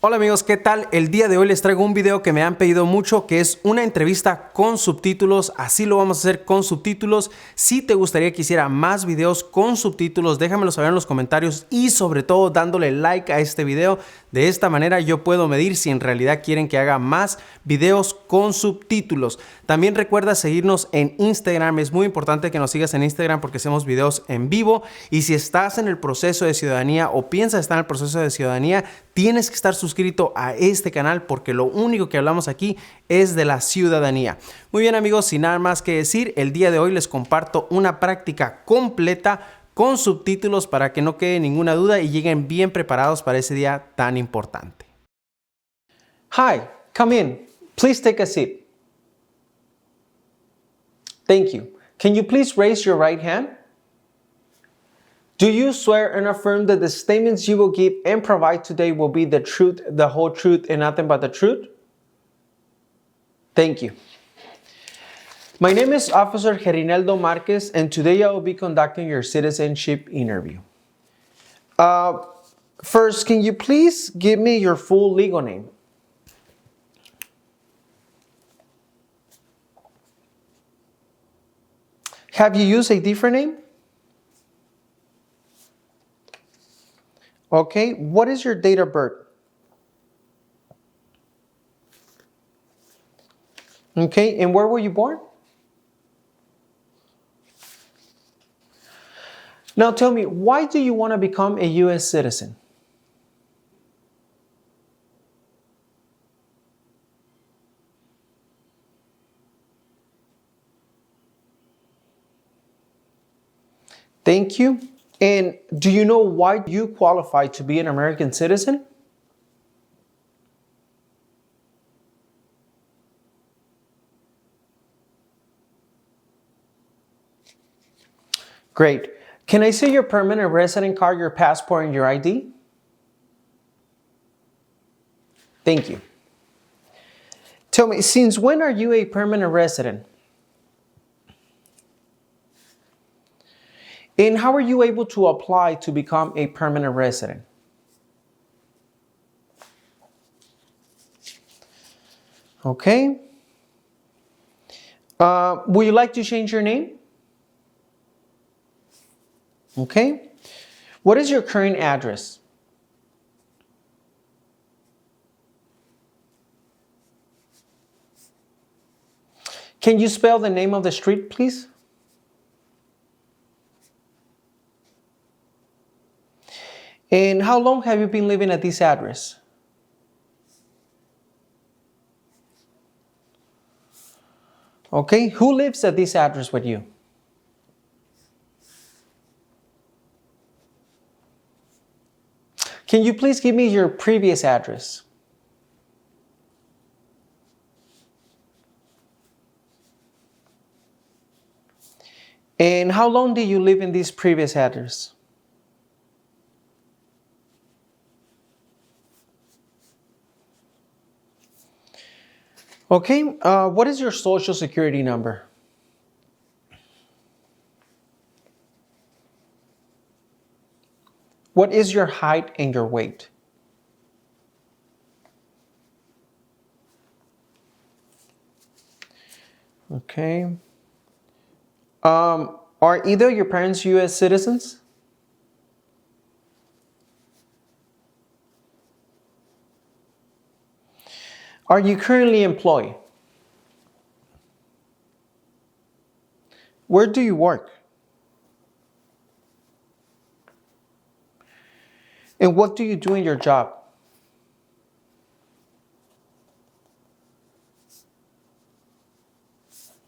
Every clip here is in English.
Hola amigos, ¿qué tal? El día de hoy les traigo un video que me han pedido mucho, que es una entrevista con subtítulos. Así lo vamos a hacer con subtítulos. Si te gustaría que hiciera más videos con subtítulos, déjamelo saber en los comentarios y sobre todo dándole like a este video. De esta manera yo puedo medir si en realidad quieren que haga más videos con subtítulos. También recuerda seguirnos en Instagram. Es muy importante que nos sigas en Instagram porque hacemos videos en vivo. Y si estás en el proceso de ciudadanía o piensas estar en el proceso de ciudadanía, tienes que estar suscrito a este canal porque lo único que hablamos aquí es de la ciudadanía. Muy bien amigos, sin nada más que decir, el día de hoy les comparto una práctica completa con subtítulos para que no quede ninguna duda y lleguen bien preparados para ese día tan importante. Hi, come in. Please take a seat. Thank you. Can you please raise your right hand? Do you swear and affirm that the statements you will give and provide today will be the truth, the whole truth, and nothing but the truth? Thank you. My name is Officer Gerinaldo Marquez, and today I will be conducting your citizenship interview. First, can you please give me your full legal name? Have you used a different name? Okay, what is your date of birth? Okay, and where were you born? Now tell me, why do you want to become a U.S. citizen? Thank you. And do you know why you qualify to be an American citizen? Great. Can I see your permanent resident card, your passport, and your ID? Thank you. Tell me, since when are you a permanent resident? And how are you able to apply to become a permanent resident? Okay. Would you like to change your name? Okay. What is your current address? Can you spell the name of the street, please? And how long have you been living at this address? Okay, who lives at this address with you? Can you please give me your previous address? And how long did you live in this previous address? Okay, what is your social security number? What is your height and your weight? Okay. Are either your parents U.S. citizens? Are you currently employed? Where do you work? And what do you do in your job?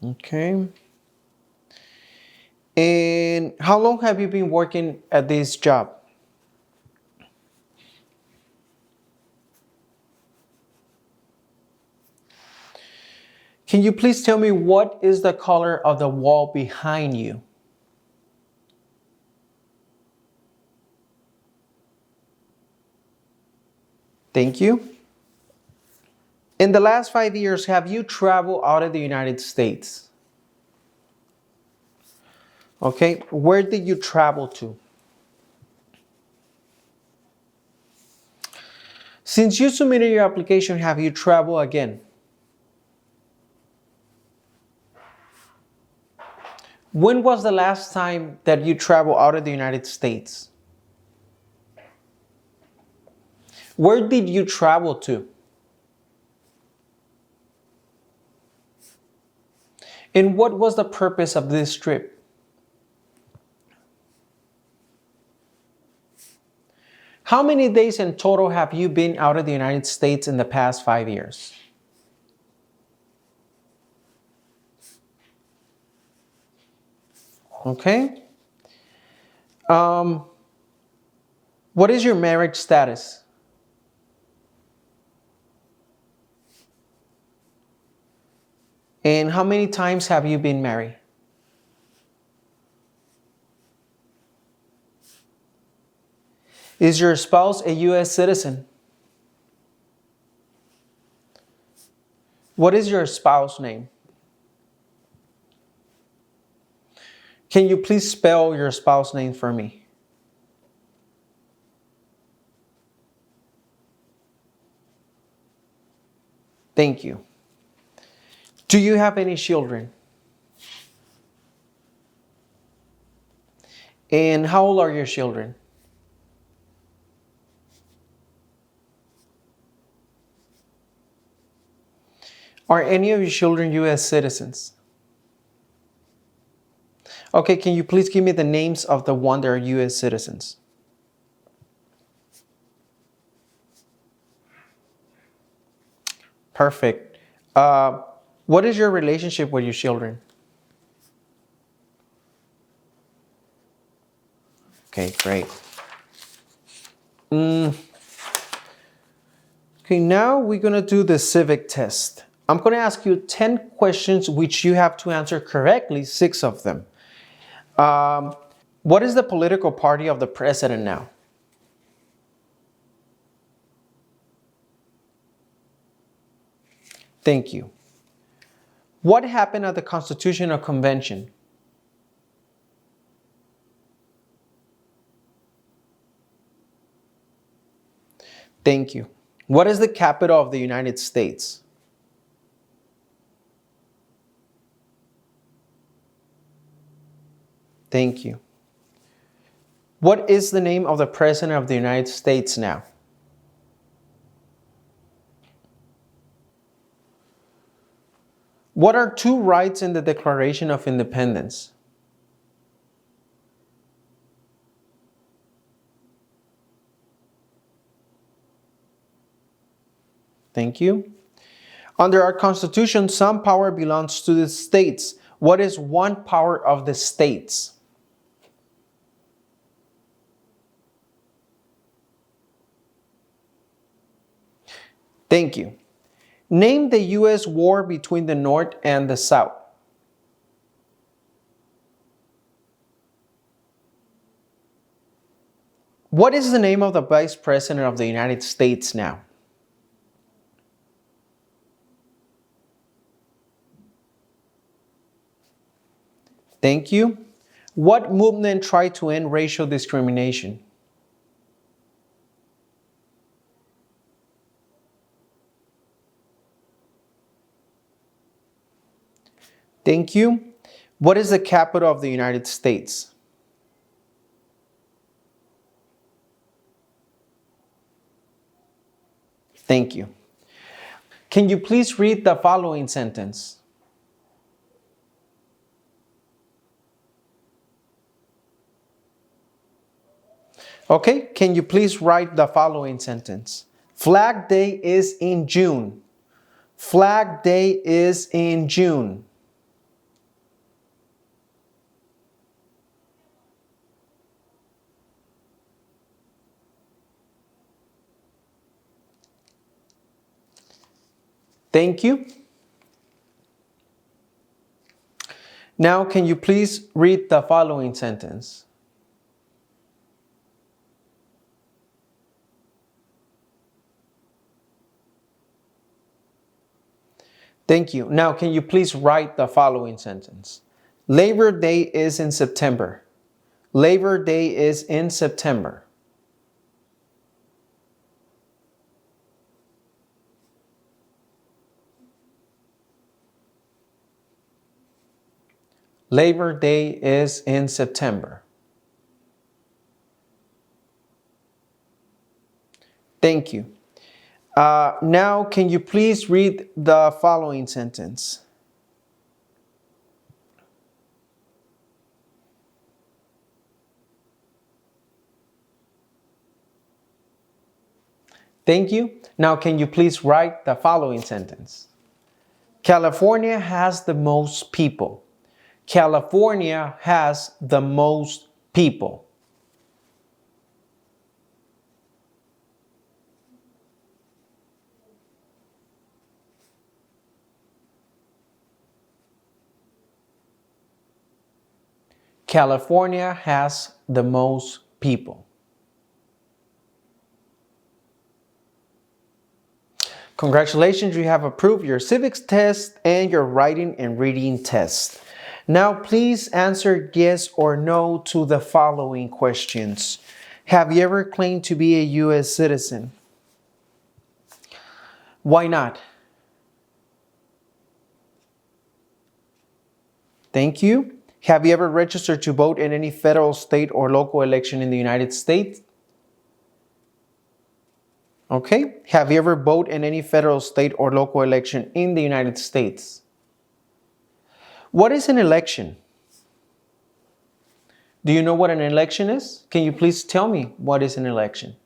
Okay. And how long have you been working at this job? Can you please tell me what is the color of the wall behind you? Thank you. In the last 5 years, have you traveled out of the United States? Okay, where did you travel to? Since you submitted your application, have you traveled again? When was the last time that you traveled out of the United States? Where did you travel to? And what was the purpose of this trip? How many days in total have you been out of the United States in the past 5 years? Okay. What is your marriage status? And how many times have you been married? Is your spouse a U.S. citizen? What is your spouse's name? Can you please spell your spouse's name for me? Thank you. Do you have any children? And how old are your children? Are any of your children U.S. citizens? Okay, can you please give me the names of the ones that are U.S. citizens? Perfect. What is your relationship with your children? Okay, great. Okay, now we're going to do the civic test. I'm going to ask you 10 questions which you have to answer correctly, 6 of them. What is the political party of the president now? Thank you. What happened at the Constitutional Convention? Thank you. What is the capital of the United States? Thank you. What is the name of the President of the United States now? What are 2 rights in the Declaration of Independence? Thank you. Under our Constitution, some power belongs to the states. What is one power of the states? Thank you. Name the U.S. war between the North and the South. What is the name of the Vice President of the United States now? Thank you. What movement tried to end racial discrimination? Thank you. What is the capital of the United States? Thank you. Can you please read the following sentence? Okay, can you please write the following sentence? Flag Day is in June. Flag Day is in June. Thank you. Now, can you please read the following sentence? Thank you. Now, can you please write the following sentence? Labor Day is in September. Labor Day is in September. Labor Day is in September. Thank you. Now, can you please read the following sentence? Thank you. Now, can you please write the following sentence? California has the most people. California has the most people. California has the most people. Congratulations, you have approved your civics test and your writing and reading test. Now please answer yes or no to the following questions. Have you ever claimed to be a U.S. citizen? Why not? Thank you. Have you ever registered to vote in any federal, state, or local election in the United States? Okay. Have you ever voted in any federal, state, or local election in the United States? What is an election? Do you know what an election is? Can you please tell me what is an election?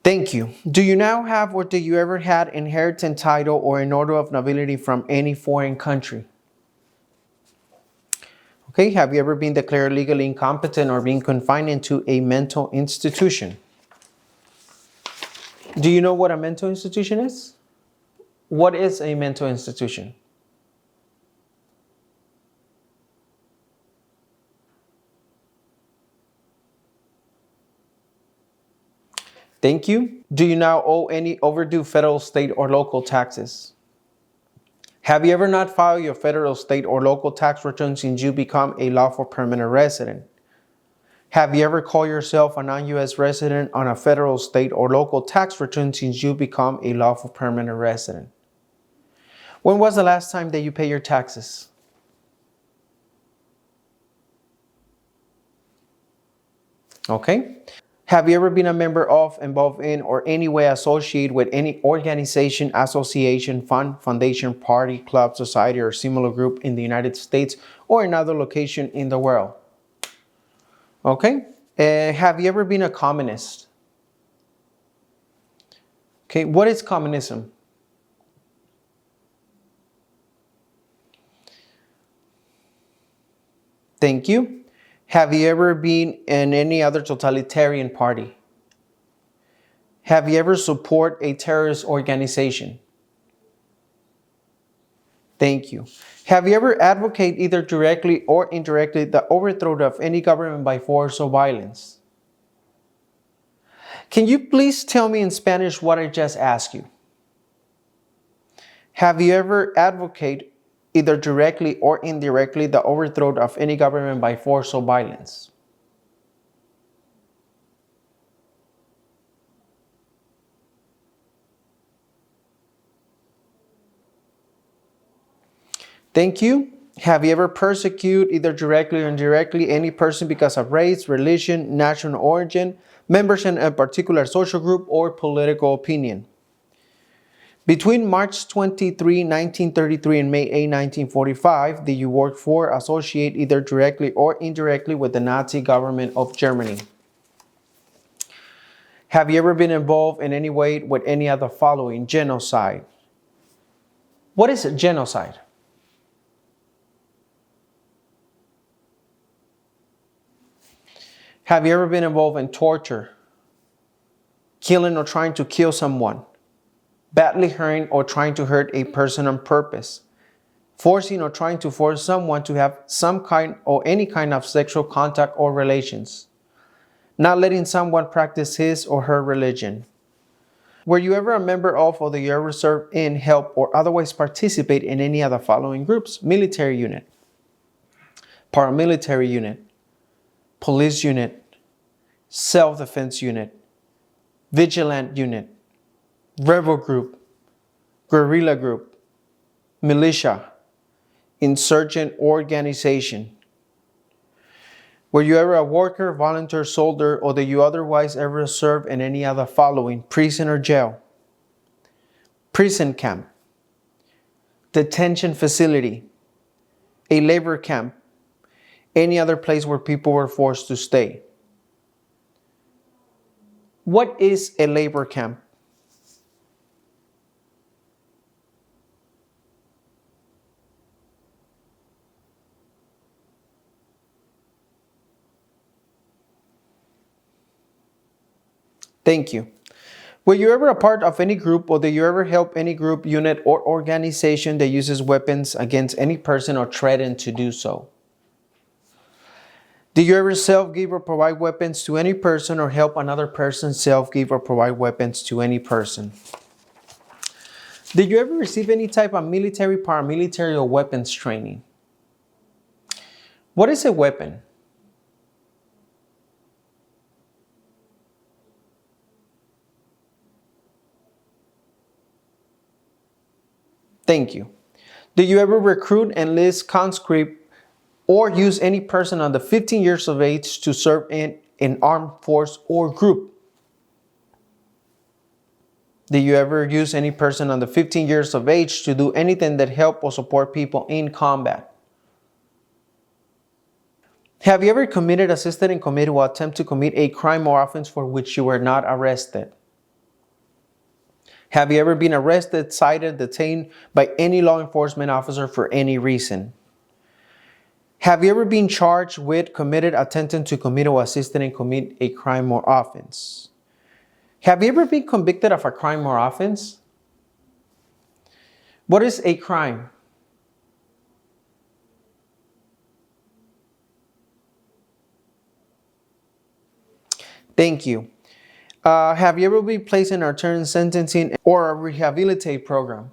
Thank you. Do you now have or do you ever had inheritance title or an order of nobility from any foreign country? Okay, have you ever been declared legally incompetent or been confined into a mental institution? Do you know what a mental institution is? What is a mental institution? Thank you. Do you now owe any overdue federal, state, or local taxes? Have you ever not filed your federal, state, or local tax return since you become a lawful permanent resident? Have you ever called yourself a non-U.S. resident on a federal, state, or local tax return since you become a lawful permanent resident? When was the last time that you paid your taxes? Okay. Have you ever been a member of, involved in, or any way associated with any organization, association, fund, foundation, party, club, society, or similar group in the United States or another location in the world? Okay. Have you ever been a communist? Okay. What is communism? Thank you. Have you ever been in any other totalitarian party? Have you ever supported a terrorist organization? Thank you. Have you ever advocated either directly or indirectly the overthrow of any government by force or violence? Can you please tell me in Spanish what I just asked you? Have you ever advocated either directly or indirectly the overthrow of any government by force or violence? Thank you. Have you ever persecuted either directly or indirectly any person because of race, religion, national origin, membership in a particular social group, or political opinion? Between March 23, 1933 and May 8, 1945, did you work for, associate either directly or indirectly with the Nazi government of Germany? Have you ever been involved in any way with any of the following? Genocide. What is genocide? Have you ever been involved in torture, killing or trying to kill someone, badly hurting or trying to hurt a person on purpose, forcing or trying to force someone to have some kind or any kind of sexual contact or relations, not letting someone practice his or her religion? Were you ever a member of or did you ever serve in, help, or otherwise participate in any of the following groups? Military unit, paramilitary unit, police unit, self-defense unit, vigilant unit, rebel group, guerrilla group, militia, insurgent organization. Were you ever a worker, volunteer, soldier, or did you otherwise ever serve in any other following? Prison or jail, prison camp, detention facility, a labor camp, any other place where people were forced to stay. What is a labor camp? Thank you. Were you ever a part of any group or did you ever help any group, unit, or organization that uses weapons against any person or threaten to do so? Did you ever self-give or provide weapons to any person or help another person self-give or provide weapons to any person? Did you ever receive any type of military, paramilitary, or weapons training? What is a weapon? Thank you. Did you ever recruit, enlist, conscript, or use any person under 15 years of age to serve in an armed force or group? Did you ever use any person under 15 years of age to do anything that help or support people in combat? Have you ever committed, assisted, and committed or attempt to commit a crime or offense for which you were not arrested? Have you ever been arrested, cited, detained by any law enforcement officer for any reason? Have you ever been charged with, committed, attempted to commit, or assisted in commit a crime or offense? Have you ever been convicted of a crime or offense? What is a crime? Thank you. Have you ever been placed in a term sentencing or a rehabilitate program?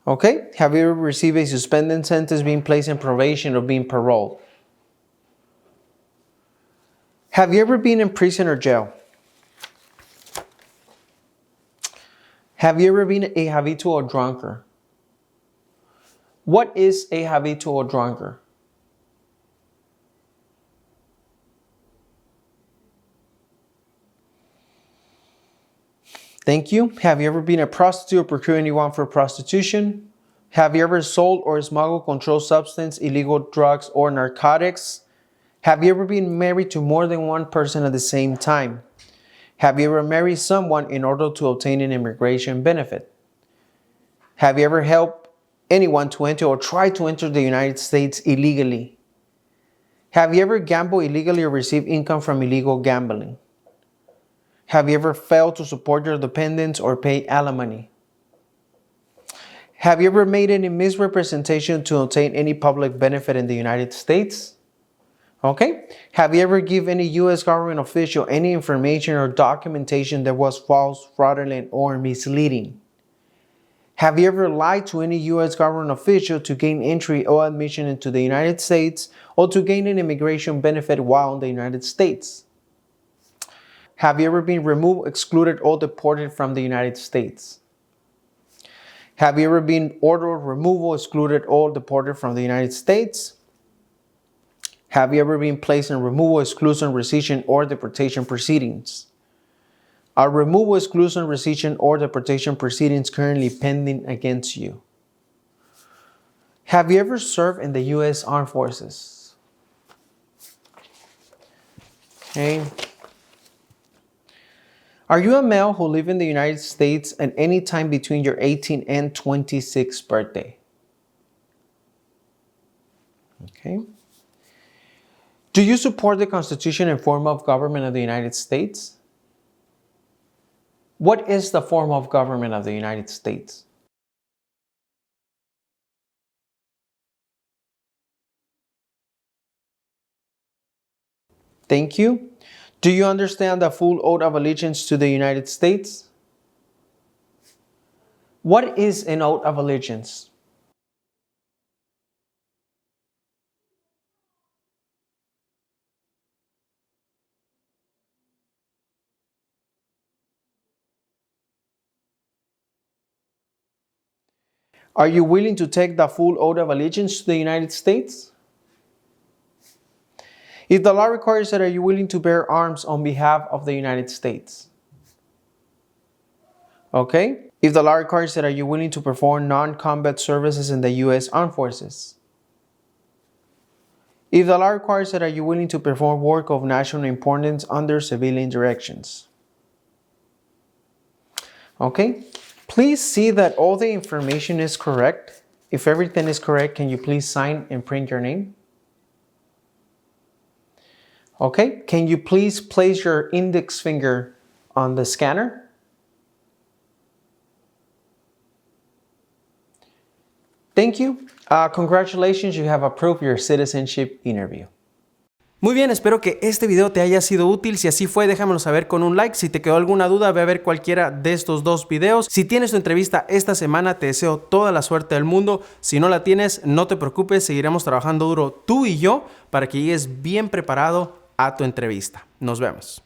Okay. Have you ever received a suspended sentence, being placed in probation, or being paroled? Have you ever been in prison or jail? Have you ever been a habitual drunkard? What is a habitual drunkard? Thank you. Have you ever been a prostitute or procured anyone for prostitution? Have you ever sold or smuggled controlled substance, illegal drugs, or narcotics? Have you ever been married to more than one person at the same time? Have you ever married someone in order to obtain an immigration benefit? Have you ever helped anyone to enter or try to enter the United States illegally? Have you ever gambled illegally or received income from illegal gambling? Have you ever failed to support your dependents or pay alimony? Have you ever made any misrepresentation to obtain any public benefit in the United States? Okay. Have you ever given any U.S. government official any information or documentation that was false, fraudulent, or misleading? Have you ever lied to any U.S. government official to gain entry or admission into the United States or to gain an immigration benefit while in the United States? Have you ever been removed, excluded, or deported from the United States? Have you ever been ordered removal, excluded, or deported from the United States? Have you ever been placed in removal, exclusion, rescission, or deportation proceedings? Are removal, exclusion, rescission, or deportation proceedings currently pending against you? Have you ever served in the U.S. Armed Forces? Okay. Are you a male who lives in the United States at any time between your 18th and 26th birthday? Okay. Do you support the Constitution and form of government of the United States? What is the form of government of the United States? Thank you. Do you understand the full oath of allegiance to the United States? What is an oath of allegiance? Are you willing to take the full oath of allegiance to the United States? If the law requires it, are you willing to bear arms on behalf of the United States? Okay. If the law requires it, are you willing to perform non-combat services in the U.S. Armed Forces? If the law requires it, are you willing to perform work of national importance under civilian directions? Okay. Please see that all the information is correct. If everything is correct, can you please sign and print your name? Okay. Can you please place your index finger on the scanner? Thank you. Congratulations, you have approved your citizenship interview. Muy bien, espero que este video te haya sido útil. Si así fue, déjamelo saber con un like. Si te quedó alguna duda, ve a ver cualquiera de estos dos videos. Si tienes tu entrevista esta semana, te deseo toda la suerte del mundo. Si no la tienes, no te preocupes, seguiremos trabajando duro tú y yo para que llegues bien preparado a tu entrevista. Nos vemos.